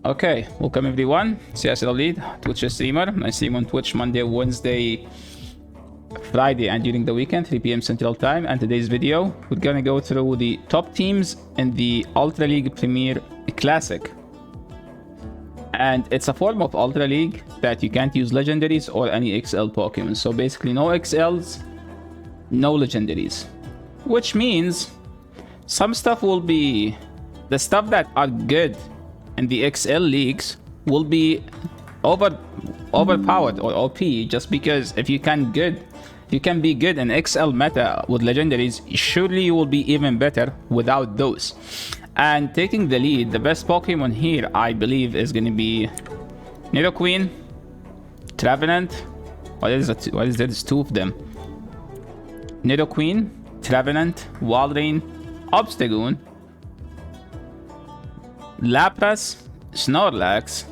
Okay, welcome everyone. CS Lead, Twitch streamer. I stream on Twitch Monday, Wednesday, Friday, and during the weekend, 3 p.m. Central Time. And today's video, we're gonna go through the top teams in the Ultra League Premier Classic. And it's a form of Ultra League that you can't use legendaries or any XL Pokemon. So basically, no XLs, no legendaries. Which means some stuff will be the stuff that are good in the XL leagues will be overpowered or OP, just because if you can be good in XL meta with legendaries, surely you will be even better without those. And taking the lead, the best Pokemon here, I believe, is going to be Nidoqueen, Trevenant. What is it? What is that? There's two of them. Nidoqueen, Trevenant, Walrein, Obstagoon, Lapras, Snorlax,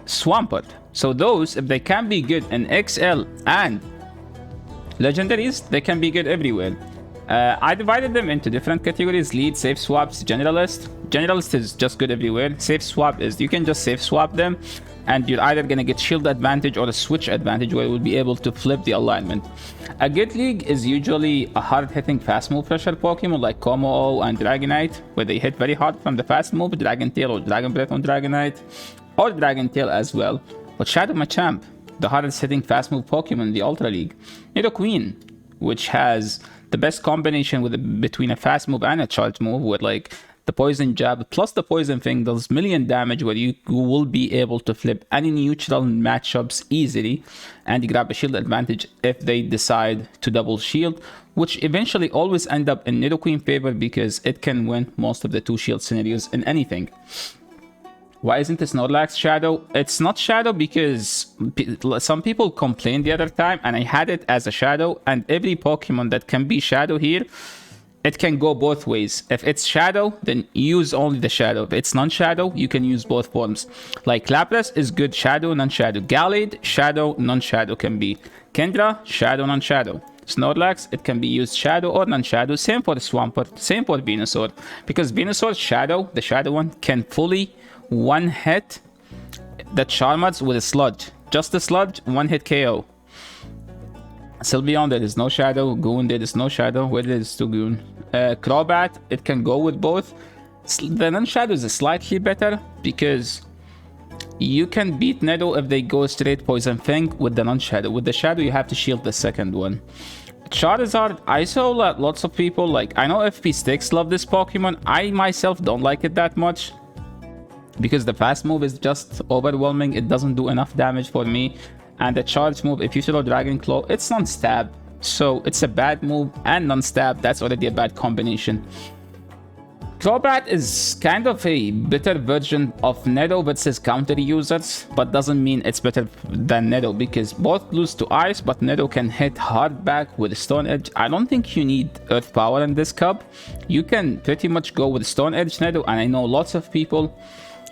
Swampert. So those, if they can be good in XL and legendaries, they can be good everywhere. I divided them into different categories: lead, safe swaps, generalist. Generalist is just good everywhere. Safe swap is you can just safe swap them and you're either gonna get shield advantage or a switch advantage where you'll be able to flip the alignment. A good league is usually a hard-hitting fast move pressure Pokemon like Como and Dragonite, where they hit very hard from the fast move, Dragon Tail or Dragon Breath on Dragonite, or Dragon Tail as well. But Shadow Machamp, the hardest hitting fast move Pokemon in the Ultra League. Nidoqueen, which has the best combination between a fast move and a charge move, with like the poison jab plus the poison thing does million damage, where you will be able to flip any neutral matchups easily and grab a shield advantage if they decide to double shield, which eventually always end up in Nidoqueen favor because it can win most of the two shield scenarios in anything. Why isn't this Snorlax Shadow? It's not Shadow because some people complained the other time, and I had it as a Shadow, and every Pokemon that can be Shadow here, it can go both ways. If it's Shadow, then use only the Shadow. If it's non-Shadow, you can use both forms. Like Lapras is good Shadow, non-Shadow. Gallade, Shadow, non-Shadow can be. Kendra, Shadow, non-Shadow. Snorlax, it can be used Shadow or non-Shadow. Same for Swampert, same for Venusaur. Because Venusaur Shadow, the Shadow one, can fully one hit the Charmads with a Sludge. Just a Sludge, one hit KO. Sylveon, there is no Shadow. Goon, there is no Shadow. Where there is two Goon? Crobat, it can go with both. The non-Shadow is slightly better because you can beat Nido if they go straight Poison Fang with the non-Shadow. With the Shadow, you have to shield the second one. Charizard, I saw lots of people, like, I know FP Sticks love this Pokemon. I myself don't like it that much because the fast move is just overwhelming. It doesn't do enough damage for me. And the charge move, if you throw Dragon Claw, it's non-stab. So it's a bad move and non-stab. That's already a bad combination. Crobat is kind of a better version of Nido versus counter users, but doesn't mean it's better than Nido because both lose to Ice, but Nido can hit hard back with Stone Edge. I don't think you need Earth Power in this cup. You can pretty much go with Stone Edge Nido, and I know lots of people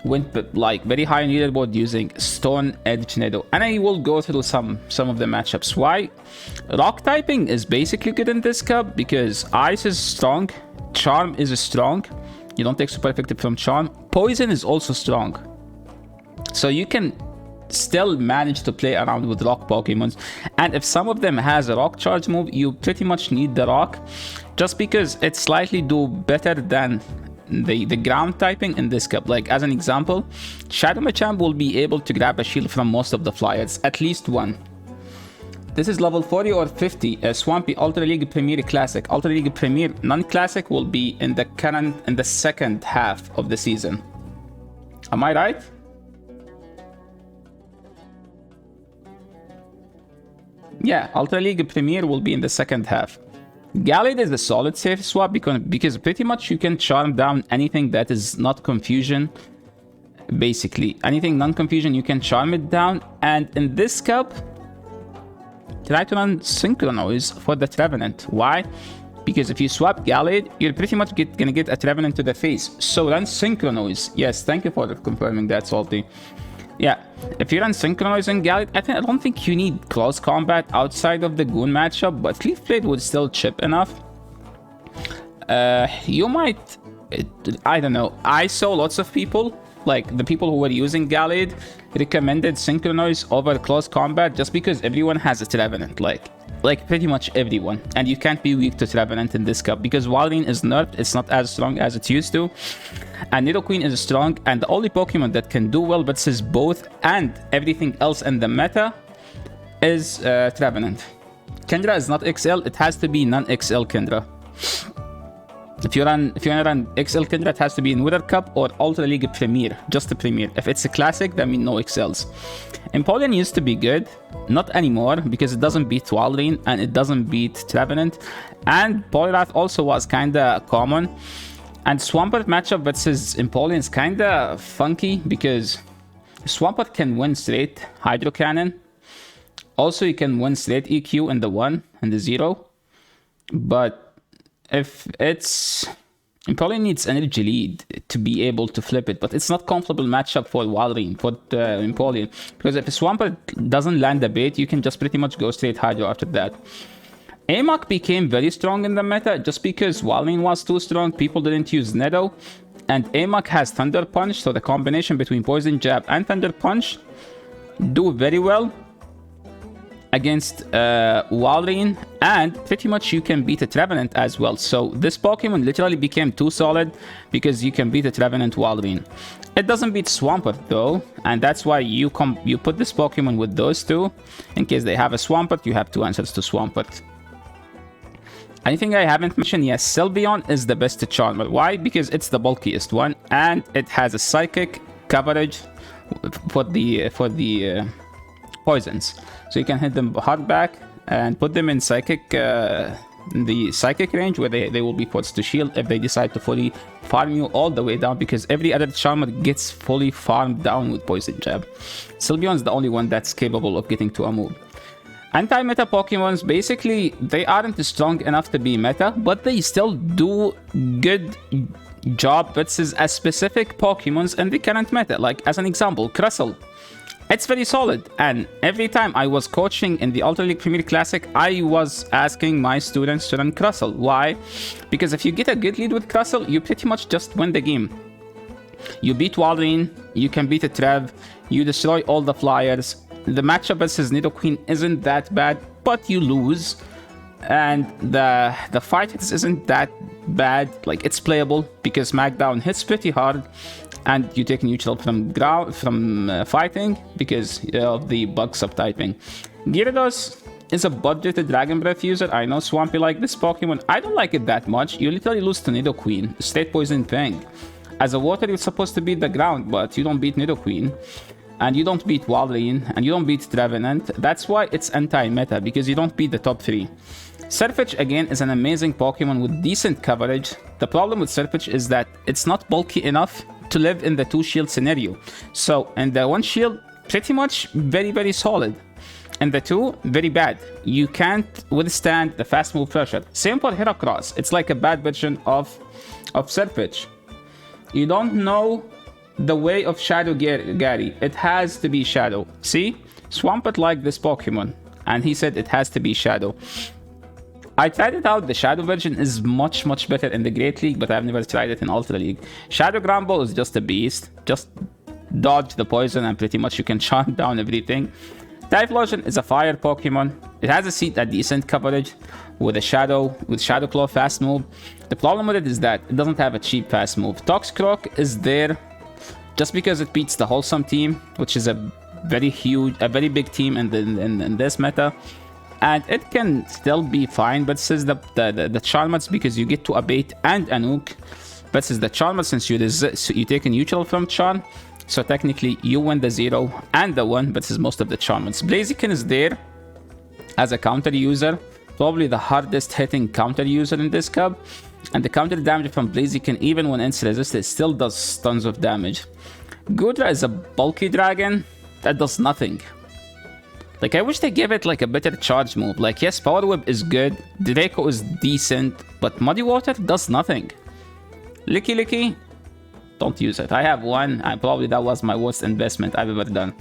went like very high in leaderboard using Stone Edge Nido, and I will go through some of the matchups. Why? Rock typing is basically good in this cup because Ice is strong, Charm is strong, you don't take super effective from Charm, Poison is also strong, so you can still manage to play around with rock Pokemons. And if some of them has a rock charge move, you pretty much need the rock just because it slightly do better than the ground typing in this cup. Like as an example, Shadow Machamp will be able to grab a shield from most of the flyers, at least one. This is level 40 or 50, a Swampy Ultra League Premier Classic. Ultra League Premier non-classic will be in the second half of the season. Am I right? Yeah, Ultra League Premier will be in the second half. Gallade is a solid safe swap because pretty much you can charm down anything that is not confusion. Basically, anything non-confusion, you can charm it down. And in this cup, try to run Synchronize for the Trevenant. Why? Because if you swap Gallade, you're pretty much gonna get a Trevenant to the face. So run Synchronize. Yes, thank you for confirming that, Salty. Yeah, if you run Synchronizing Gallade, I don't think you need close combat outside of the Goon matchup, but Leaf Blade would still chip enough. You might I don't know. I saw lots of people, like the people who were using Gallade, recommended Synchronize over Close Combat just because everyone has a Trevenant, like pretty much everyone. And you can't be weak to Trevenant in this cup because Walrein is nerfed, it's not as strong as it used to. And Nidoqueen is strong, and the only Pokemon that can do well versus both and everything else in the meta is Trevenant. Kendra is not XL, it has to be non-XL Kendra. If you want to run XL Kendra, it has to be in Wither Cup or Ultra League Premier, just a Premier. If it's a Classic, that means no XLs. Empoleon used to be good, not anymore, because it doesn't beat Walrein and it doesn't beat Trevenant. And Poliwrath also was kinda common. And Swampert matchup versus Empoleon is kinda funky, because Swampert can win straight Hydro Cannon. Also, you can win straight EQ in the 1 and the 0. But if it's... Empoleon needs energy lead to be able to flip it, but it's not comfortable matchup for Walrein, for Empoleon. Because if Swampert doesn't land the bait, you can just pretty much go straight Hydro after that. Amok became very strong in the meta just because Walrein was too strong, people didn't use Nido. And Amok has Thunder Punch, so the combination between Poison Jab and Thunder Punch do very well against Walrein, and pretty much you can beat a Trevenant as well. So this Pokemon literally became too solid because you can beat a Trevenant Walrein. It doesn't beat Swampert though, and that's why you put this Pokemon with those two. In case they have a Swampert, you have two answers to Swampert. Anything I haven't mentioned? Yes, Sylveon is the best Charmer. Why? Because it's the bulkiest one, and it has a Psychic coverage for the poisons. So you can hit them hard back and put them in Psychic, the Psychic range, where they will be forced to shield if they decide to fully farm you all the way down, because every other Charmer gets fully farmed down with Poison Jab. Sylveon is the only one that's capable of getting to a move. Anti-meta Pokemons, basically, they aren't strong enough to be meta, but they still do good job versus a specific Pokemons in the current meta. Like, as an example, Crustle. It's very solid, and every time I was coaching in the Ultra League Premier Classic, I was asking my students to run Crustle. Why? Because if you get a good lead with Crustle, you pretty much just win the game. You beat Walrein, you can beat a Trev, you destroy all the flyers. The matchup versus Nidoqueen isn't that bad, but you lose. And the fight isn't that bad, like it's playable because Smackdown hits pretty hard, and you take neutral from fighting because of the bug subtyping. Gyarados is a budgeted Dragon Breath user. I know Swampy like this Pokemon. I don't like it that much. You literally lose to Nidoqueen, straight poison thing. As a water, you're supposed to beat the ground, but you don't beat Nidoqueen. And you don't beat Walrein, and you don't beat Trevenant. That's why it's anti-meta, because you don't beat the top 3. Sirfetch'd, again, is an amazing Pokemon with decent coverage. The problem with Sirfetch'd is that it's not bulky enough to live in the 2-shield scenario. So, in the 1 shield, pretty much very, very solid. In the 2, very bad. You can't withstand the fast move pressure. Same for Heracross. It's like a bad version of Sirfetch'd. You don't know the way of Shadow Gary. It has to be Shadow. See? Swampert liked this Pokemon, and he said it has to be Shadow. I tried it out. The Shadow version is much, much better in the Great League, but I've never tried it in Ultra League. Shadow Gramble is just a beast. Just dodge the poison, and pretty much you can chant down everything. Typhlosion is a fire Pokemon. It has a decent coverage with Shadow Claw fast move. The problem with it is that it doesn't have a cheap fast move. Toxicroak is there just because it beats the Wholesome team, which is a very big team in this meta. And it can still be fine, but since the Charmander, because you get to a bait and a nuke, versus the Charmander, since you take a neutral from Charm, so technically you win the 0 and the 1 versus most of the Charmanders. Blaziken is there as a counter user, probably the hardest hitting counter user in this cup. And the counter damage from Blaziken, even when it's resisted, still does tons of damage. Goodra is a bulky dragon that does nothing. Like, I wish they gave it like a better charge move. Like, yes, Power Whip is good, Draco is decent, but Muddy Water does nothing. Licky, don't use it. I have one, and probably that was my worst investment I've ever done.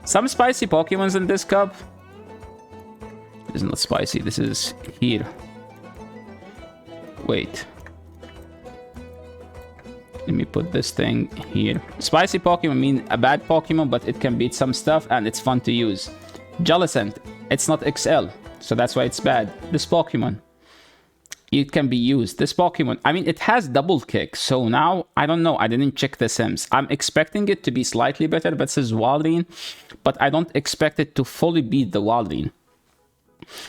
Some spicy Pokemons in this cup. This is not spicy, this is here. Wait. Let me put this thing here. Spicy Pokemon mean a bad Pokemon, but it can beat some stuff and it's fun to use. Jellicent, it's not XL, so that's why it's bad. This Pokemon, it can be used. This Pokemon, I mean, it has double kick, so now, I don't know, I didn't check the sims. I'm expecting it to be slightly better versus Walrein, but I don't expect it to fully beat the Walrein.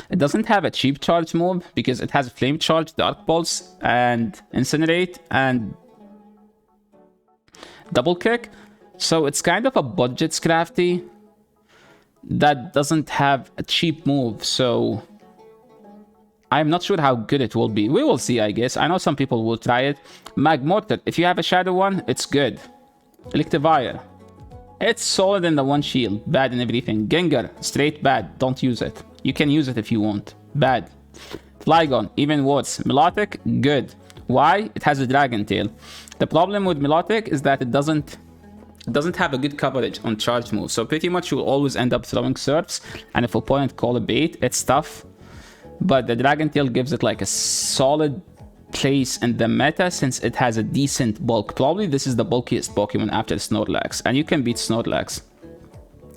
It doesn't have a cheap charge move because it has Flame Charge, Dark Pulse, and Incinerate, and Double Kick. So it's kind of a budget Scrafty that doesn't have a cheap move, so I'm not sure how good it will be. We will see, I guess. I know some people will try it. Magmortar, if you have a Shadow one, it's good. Electivire, it's solid in the one shield, bad in everything. Gengar, straight bad, don't use it. You can use it if you want, bad. Flygon, even worse. Milotic, good. Why? It has a Dragon Tail. The problem with Milotic is that it doesn't have a good coverage on charge moves, so pretty much you'll always end up throwing Surfs, and if opponent call a bait, it's tough. But the Dragon Tail gives it like a solid place in the meta since it has a decent bulk. Probably this is the bulkiest Pokemon after Snorlax, and you can beat Snorlax.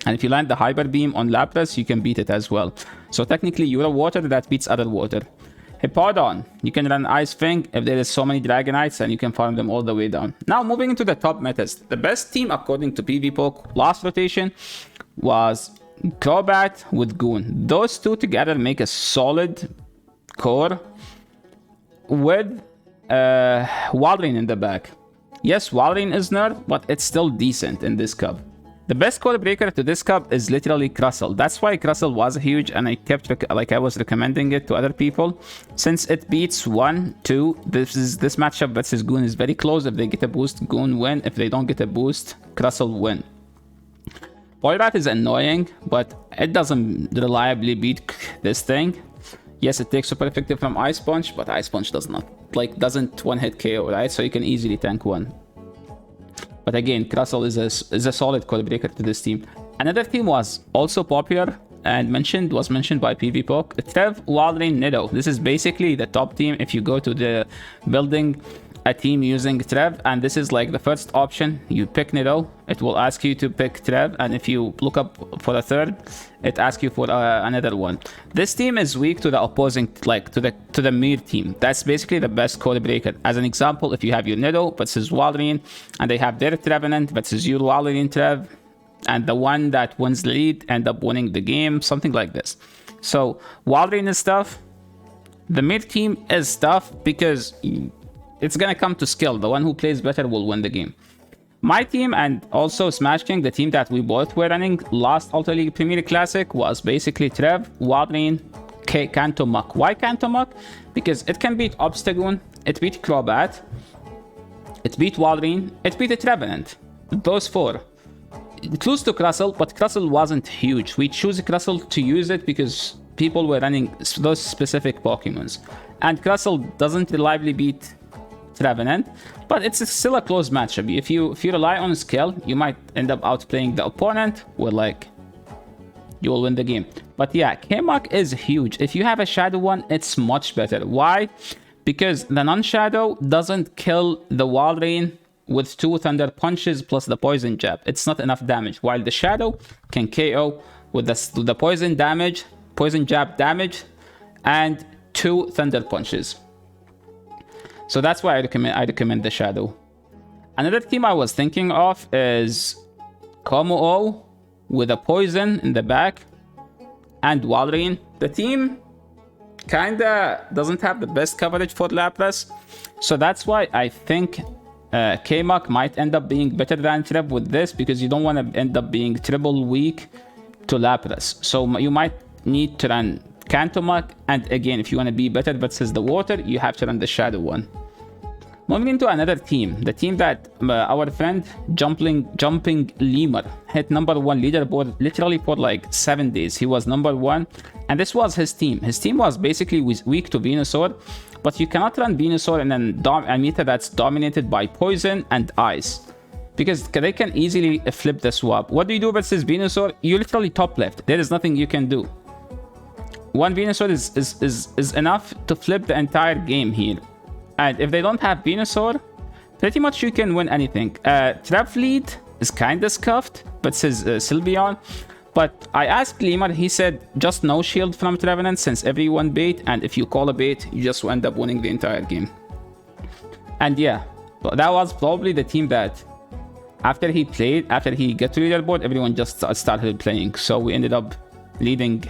And if you land the Hyper Beam on Lapras, you can beat it as well. So technically you're a water that beats other water. Hippowdon, you can run Ice Fang if there is so many Dragonites and you can farm them all the way down. Now moving into the top metas. The best team according to PvPoke last rotation was Crobat with Goon. Those two together make a solid core with Walrein in the back. Yes, Walrein is nerfed, but it's still decent in this cup. The best core breaker to this cup is literally Crustle. That's why Crustle was huge, and I kept I was recommending it to other people since it beats 1, 2. This matchup versus Goon is very close. If they get a boost, Goon win. If they don't get a boost, Crustle win. Poliwrath is annoying, but it doesn't reliably beat this thing. Yes, it takes super effective from Ice Punch, but Ice Punch doesn't one-hit KO, right? So you can easily tank one. But again, Crustle is a solid code breaker to this team. Another team was also popular and was mentioned by PvPoke. Trev, Walrein, Nido. This is basically the top team if you go to the building a team using Trev, and this is like the first option. You pick Nido, it will ask you to pick Trev, and if you look up for a third, it asks you for another one. This team is weak to the opposing, like to the Mir team. That's basically the best code breaker. As an example, if you have your Nido versus Walrein, and they have their Trevenant versus your Walrein Trev, and the one that wins the lead end up winning the game, something like this. So Walrein is tough. The Mir team is tough because it's gonna come to skill. The one who plays better will win the game. My team and also Smash King, the team that we both were running last Ultra League Premier Classic, was basically Trev, Walrein, Kanto Muk. Why Kanto Muk? Because it can beat Obstagoon, it beat Crobat, it beat Walrein, it beat the Trevenant. Those four. It lose to Crustle, but Crustle wasn't huge. We choose Crustle to use it because people were running those specific Pokemons. And Crustle doesn't reliably beat Trevenant, but it's still a close matchup. If you rely on skill, you might end up outplaying the opponent, where like you will win the game. But yeah, K-Muk is huge. If you have a Shadow one, it's much better. Why? Because the non-Shadow doesn't kill the Walrein with 2 Thunder Punches plus the Poison Jab. It's not enough damage, while the Shadow can KO with the Poison damage, Poison Jab damage, and 2 Thunder Punches. So that's why I recommend the Shadow. Another team I was thinking of is Komo-O with a Poison in the back and Walrein. The team kinda doesn't have the best coverage for Lapras, so that's why I think K-Muk might end up being better than Trev with this, because you don't want to end up being triple weak to Lapras. So you might need to run Kanto Muk, and again, if you want to be better versus the water, you have to run the Shadow one. Moving into another team, the team that our friend Jumping Lemur hit #1 leaderboard literally for like 7 days. He was #1, and this was his team. His team was basically weak to Venusaur, but you cannot run Venusaur in a meta that's dominated by Poison and Ice, because they can easily flip the swap. What do you do versus Venusaur? You literally top left. There is nothing you can do. One Venusaur is enough to flip the entire game here. And if they don't have Venusaur, pretty much you can win anything. Trap lead is kind of scuffed, but says Sylveon. But I asked Lemar, he said just no shield from Trevenant since everyone bait, and if you call a bait, you just end up winning the entire game. And yeah, that was probably the team that after he got to leaderboard, everyone just started playing. So we ended up leading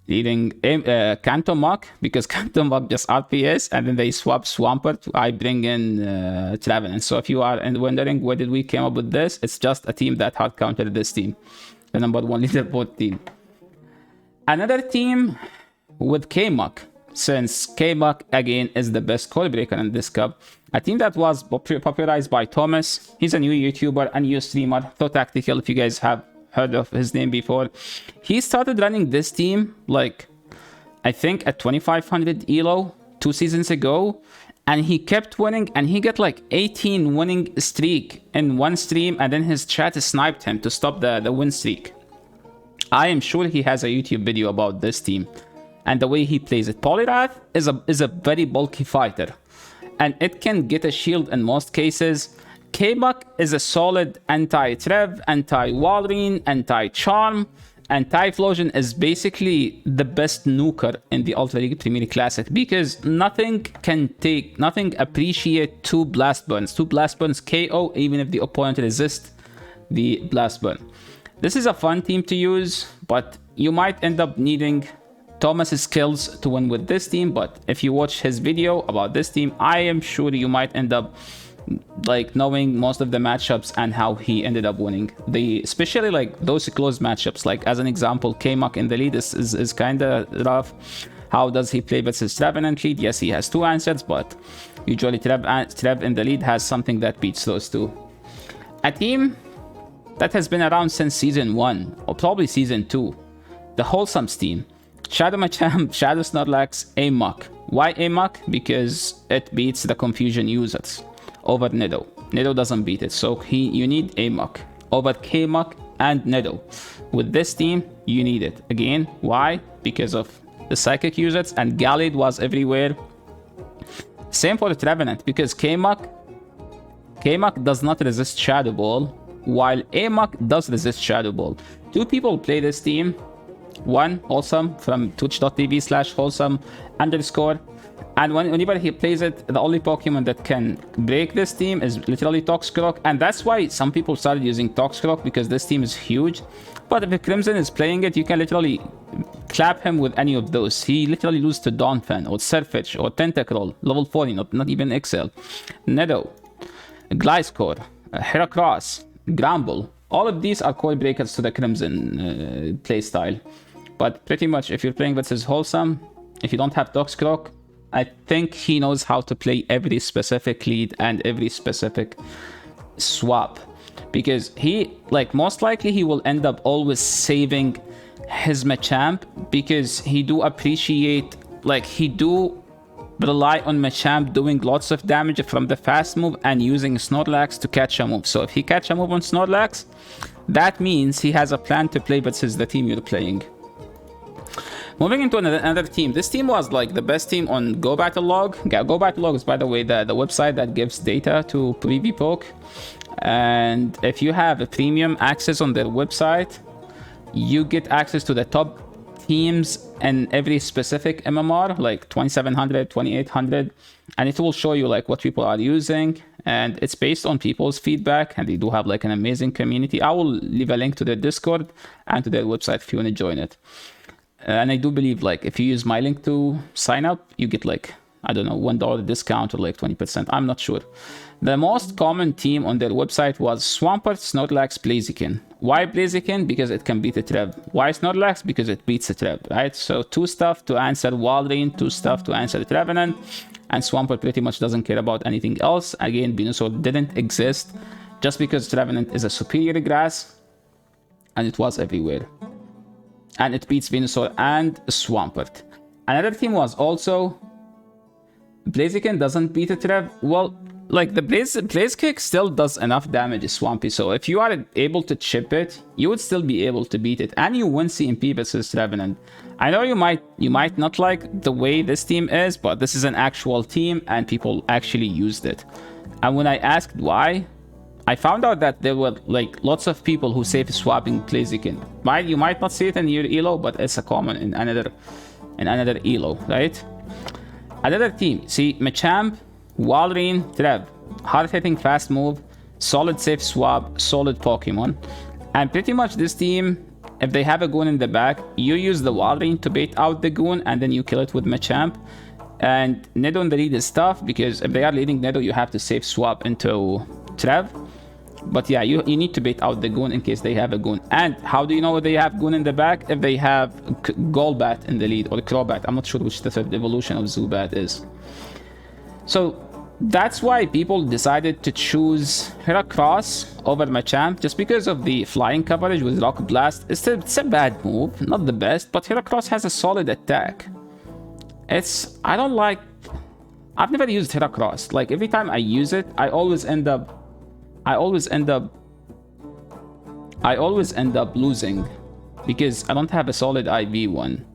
Kanto Mach, because Kanto Mach just RPS, and then they swap Swampert. I bring in Trevenant. So if you are wondering where did we came up with this, it's just a team that hard countered this team, the number 1 leaderboard team. Another team with K-Mach, since K-Mach again is the best code breaker in this cup. A team that was popularized by Thomas. He's a new YouTuber, a new streamer, So Tactical, if you guys have heard of his name before. He started running this team like I think at 2500 elo 2 seasons ago, and he kept winning, and he got like 18 winning streak in one stream, and then his chat sniped him to stop the win streak. I am sure he has a YouTube video about this team and the way he plays it. Polyrath is a very bulky fighter, and it can get a shield in most cases. K-Mach is a solid anti-Trev, anti-Walrein, anti-Charm. Anti-Flosion is basically the best nuker in the Ultra League Premier Classic, because nothing appreciate 2 Blast Burns. 2 Blast Burns KO even if the opponent resists the Blast Burn. This is a fun team to use, but you might end up needing Thomas's skills to win with this team. But if you watch his video about this team, I am sure you might end up like knowing most of the matchups and how he ended up winning. Especially like those close matchups, like as an example, K-Mach in the lead is kind of rough. How does he play versus Trevenant lead? Yes, he has 2 answers, but usually Trev in the lead has something that beats those 2. A team that has been around since season 1 or probably season 2, the Wholesome's team. Shadow Machamp, Shadow Snorlax, Amok. Why Amok? Because it beats the Confusion users over Nido. Nido doesn't beat it, so you need Amok over K-Mach and Nido. With this team, you need it. Again, why? Because of the Psychic users, and Gallade was everywhere. Same for the Trevenant, because K-Mach does not resist Shadow Ball, while Amok does resist Shadow Ball. 2 people play this team. One, Wholesome from twitch.tv/wholesome_. And whenever he plays it, the only Pokemon that can break this team is literally Toxicroak. And that's why some people started using Toxicroak, because this team is huge. But if Crimson is playing it, you can literally clap him with any of those. He literally loses to Donphan or Surfetch or Tentacruel, level 40, not even XL. Nido, Gliscor, Heracross, Gramble. All of these are code breakers to the Crimson playstyle. But pretty much if you're playing versus Wholesome, if you don't have Toxicroak, I think he knows how to play every specific lead and every specific swap. Because he, like, most likely he will end up always saving his Machamp, because he do appreciate, like, he do rely on Machamp doing lots of damage from the fast move and using Snorlax to catch a move. So if he catch a move on Snorlax, that means he has a plan to play versus the team you're playing. Moving into another team. This team was like the best team on Go Battle Log. Go Battle Log is, by the way, the website that gives data to PvPoke. And if you have a premium access on their website, you get access to the top teams in every specific MMR, like 2700, 2800, and it will show you like what people are using, and it's based on people's feedback, and they do have like an amazing community. I will leave a link to their Discord and to their website if you want to join it. And I do believe like if you use my link to sign up, you get like, I don't know, $1 discount or like 20%. I'm not sure. The most common team on their website was Swampert, Snorlax, Blaziken. Why Blaziken? Because it can beat a Trev. Why Snorlax? Because it beats a Trev, right? So 2 stuff to answer Walrein, 2 stuff to answer Trevenant, and Swampert pretty much doesn't care about anything else. Again, Venusaur didn't exist just because Trevenant is a superior grass, and it was everywhere. And it beats Venusaur and Swampert. Another team was also Blaziken doesn't beat a Trev. Well, like the Blaze Kick still does enough damage Swampy, so if you are able to chip it, you would still be able to beat it, and you win CMP versus Trevenant. I know you might not like the way this team is, but this is an actual team, and people actually used it. And when I asked why, I found out that there were like lots of people who safe swapping Blaziken. You might not see it in your elo, but it's a common in another elo, right? Another team, see Machamp, Walrein, Trev, hard-hitting fast move, solid safe swap, solid Pokemon. And pretty much this team, if they have a Goon in the back, you use the Walrein to bait out the Goon and then you kill it with Machamp. And Nido in the lead is tough because if they are leading Nido, you have to safe swap into Trev. But yeah, you need to bait out the Goon in case they have a Goon. And how do you know they have Goon in the back? If they have Golbat in the lead or Crobat. I'm not sure which the third evolution of Zubat is. So that's why people decided to choose Heracross over Machamp, just because of the flying coverage with Rock Blast. It's a bad move, not the best, but Heracross has a solid attack. I've never used Heracross. Like every time I use it, I always end up losing because I don't have a solid IV one.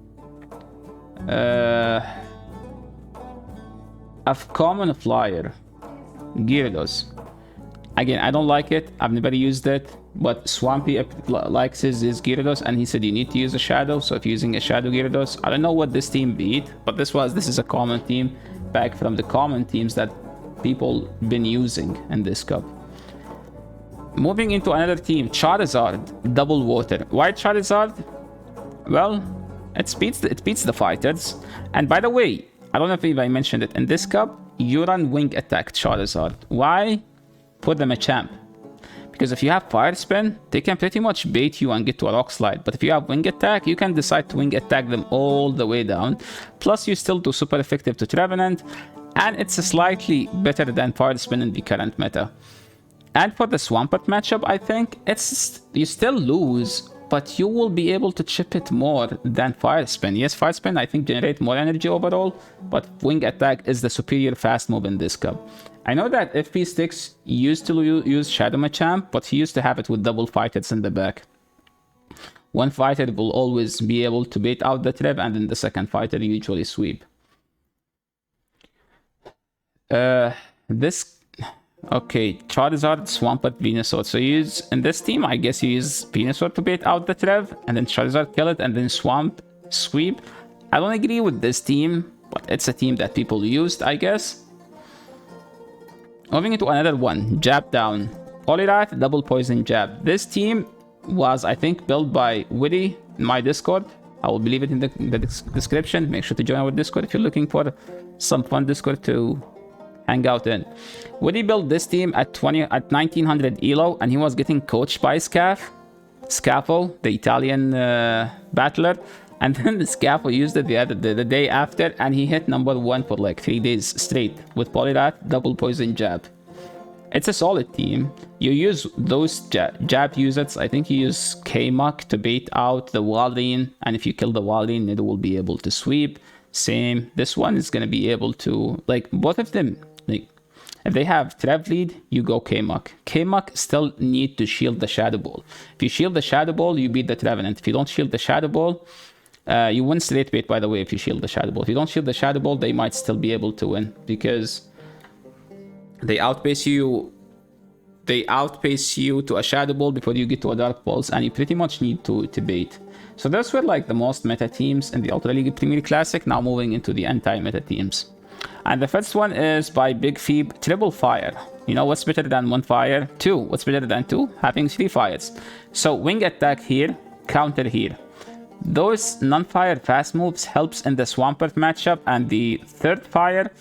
A common flyer, Gyarados. Again, I don't like it. I've never used it, but Swampy likes his Gyarados, and he said you need to use a Shadow. So if you're using a Shadow Gyarados, I don't know what this team beat, but this is a common team, back from the common teams that people been using in this cup. Moving into another team, Charizard, Double Water. Why Charizard? Well, it beats the fighters. And by the way, I don't know if I mentioned it in this cup, you run Wing Attack Charizard. Why? Put them a champ. Because if you have Fire Spin, they can pretty much bait you and get to a Rock Slide. But if you have Wing Attack, you can decide to Wing Attack them all the way down. Plus, you still do super effective to Trevenant. And it's slightly better than Fire Spin in the current meta. And for the Swampert matchup, I think you still lose, but you will be able to chip it more than Fire Spin. Yes, Fire Spin I think generate more energy overall, but Wing Attack is the superior fast move in this cup. I know that FP6 used to use Shadow Machamp, but he used to have it with double fighters in the back. One fighter will always be able to bait out the Trev, and then the second fighter usually sweep. Okay, Charizard, Swampert, Venusaur. So you use, in this team, I guess you use Venusaur to bait out the Trev, and then Charizard kill it, and then sweep. I don't agree with this team, but it's a team that people used, I guess. Moving into another one, Jab Down. Poliwrath, Double Poison Jab. This team was, I think, built by Witty in my Discord. I will leave it in the description. Make sure to join our Discord if you're looking for some fun Discord to hang out in. Woody built this team at 1900 elo, and he was getting coached by Scafo, the Italian battler, and then the Scafo used it the day after, and he hit #1 for like 3 days straight with Poliwrath, Double Poison Jab. It's a solid team. You use those jab users. I think you use K-Muck to bait out the Walrein, and if you kill the Walrein, it will be able to sweep. Same, this one is going to be able to, like, both of them, like, if they have Trev lead, you go K-Muck. K-Muck still need to shield the Shadow Ball. If you shield the Shadow Ball, you beat the Trevenant. If you don't shield the Shadow Ball, you win straight bait, by the way, if you shield the Shadow Ball. If you don't shield the Shadow Ball, they might still be able to win, because they outpace you to a Shadow Ball before you get to a Dark Pulse, and you pretty much need to bait. So those were like the most meta teams in the Ultra League Premier Classic. Now moving into the anti-meta teams. And the first one is by Big Phoebe, Triple Fire. You know what's better than 1 fire? 2. What's better than 2? Having 3 fires. So Wing Attack here, counter here. Those non-fire fast moves helps in the Swampert matchup, and the third fire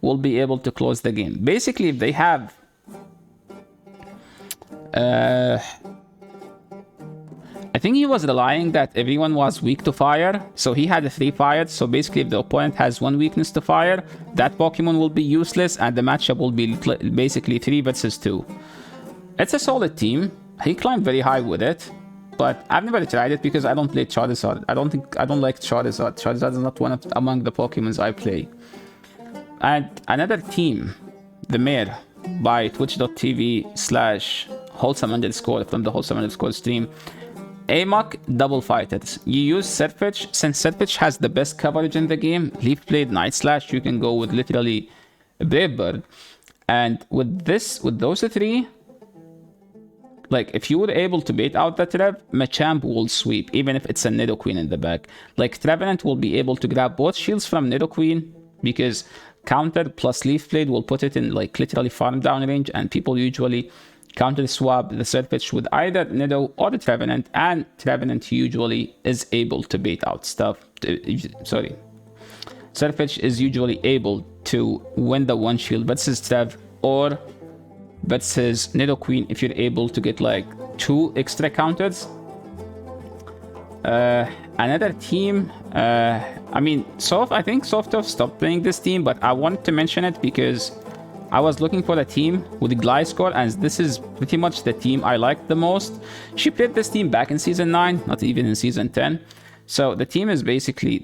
will be able to close the game. Basically, if they have I think he was relying that everyone was weak to fire, so he had 3 fires. So basically, if the opponent has 1 weakness to fire, that Pokemon will be useless, and the matchup will be basically 3 versus 2. It's a solid team. He climbed very high with it, but I've never tried it because I don't play Charizard. I don't like Charizard. Charizard is not among the Pokemons I play. And another team, the Mare, by twitch.tv/wholesome_ from the wholesome_ stream. Amok, Double Fighters. You use Surfetch. Since Surfetch has the best coverage in the game, Leaf Blade, Night Slash, you can go with literally Brave Bird. And with those three, like, if you were able to bait out the Trev, Machamp will sweep, even if it's a Nidoqueen in the back. Like, Trevenant will be able to grab both shields from Nidoqueen, because counter plus Leaf Blade will put it in, like, literally farm down range, and people usually counter swap the Surfetch with either Nido or the Trevenant, and Trevenant usually is able to bait out stuff. Sorry. Surfetch is usually able to win the one shield versus Trev, or versus Nidoqueen if you're able to get like 2 extra counters. Another team, I mean, I think Softoff stopped playing this team, but I wanted to mention it because I was looking for a team with Gliscor, and this is pretty much the team I liked the most. She played this team back in Season 9, not even in Season 10. So the team is basically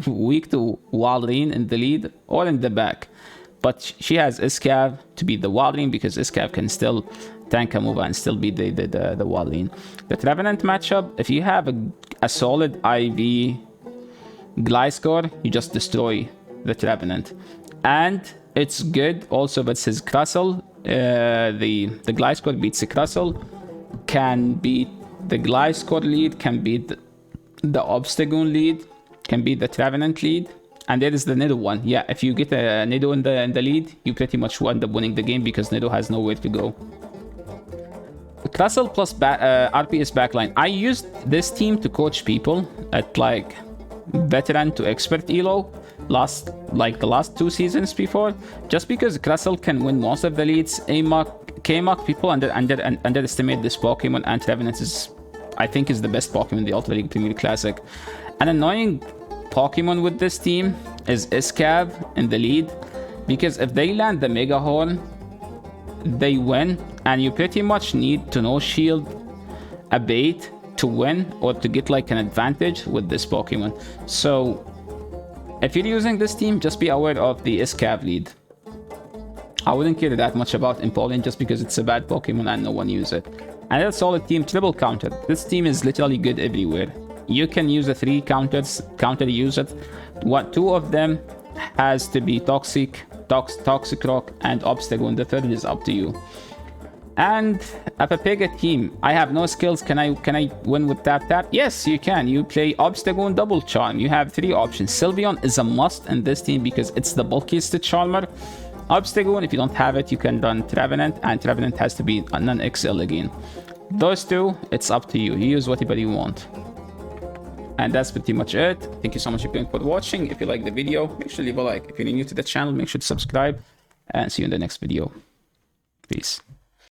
weak to Walrein in the lead or in the back. But she has Iscav to beat the Walrein, because Iscav can still tank a move and still beat the Walrein. The Trevenant matchup, if you have a solid IV Gliscor, you just destroy the Trevenant. And it's good also versus Crustle. The Gliscor beats the Crustle, can beat the Gliscor lead, can beat the Obstagoon lead, can beat the Trevenant lead. And there is the Nido one. Yeah, if you get a Nido in the lead, you pretty much end up winning the game, because Nido has nowhere to go. Crustle plus RPS backline. I used this team to coach people at like veteran to expert elo the last 2 seasons before, just because Crustle can win most of the leads. K-Mach, people underestimate this Pokemon, and Trevenant I think is the best Pokemon in the Ultra League Premier Classic. An annoying Pokemon with this team is Iscav in the lead, because if they land the Mega Horn, they win, and you pretty much need to no-shield a bait to win, or to get like an advantage with this Pokemon. So if you're using this team, just be aware of the Iscav lead. I wouldn't care that much about Empoleon, just because it's a bad Pokemon and no one uses it. Another solid team, Triple Counter. This team is literally good everywhere. You can use the 3 counters, use it. 2 of them has to be Toxic Rock, and Obstagoon. The third is up to you. And a Papega team. I have no skills. Can I win with tap? Yes, you can. You play Obstagoon Double Charm. You have 3 options. Sylveon is a must in this team, because it's the bulkiest Charmer. Obstagoon, if you don't have it, you can run Trevenant, and Trevenant has to be a non-XL again. Those 2, it's up to you. You use whatever you want. And that's pretty much it. Thank you so much again for watching. If you like the video, make sure to leave a like. If you're new to the channel, make sure to subscribe. And see you in the next video. Peace.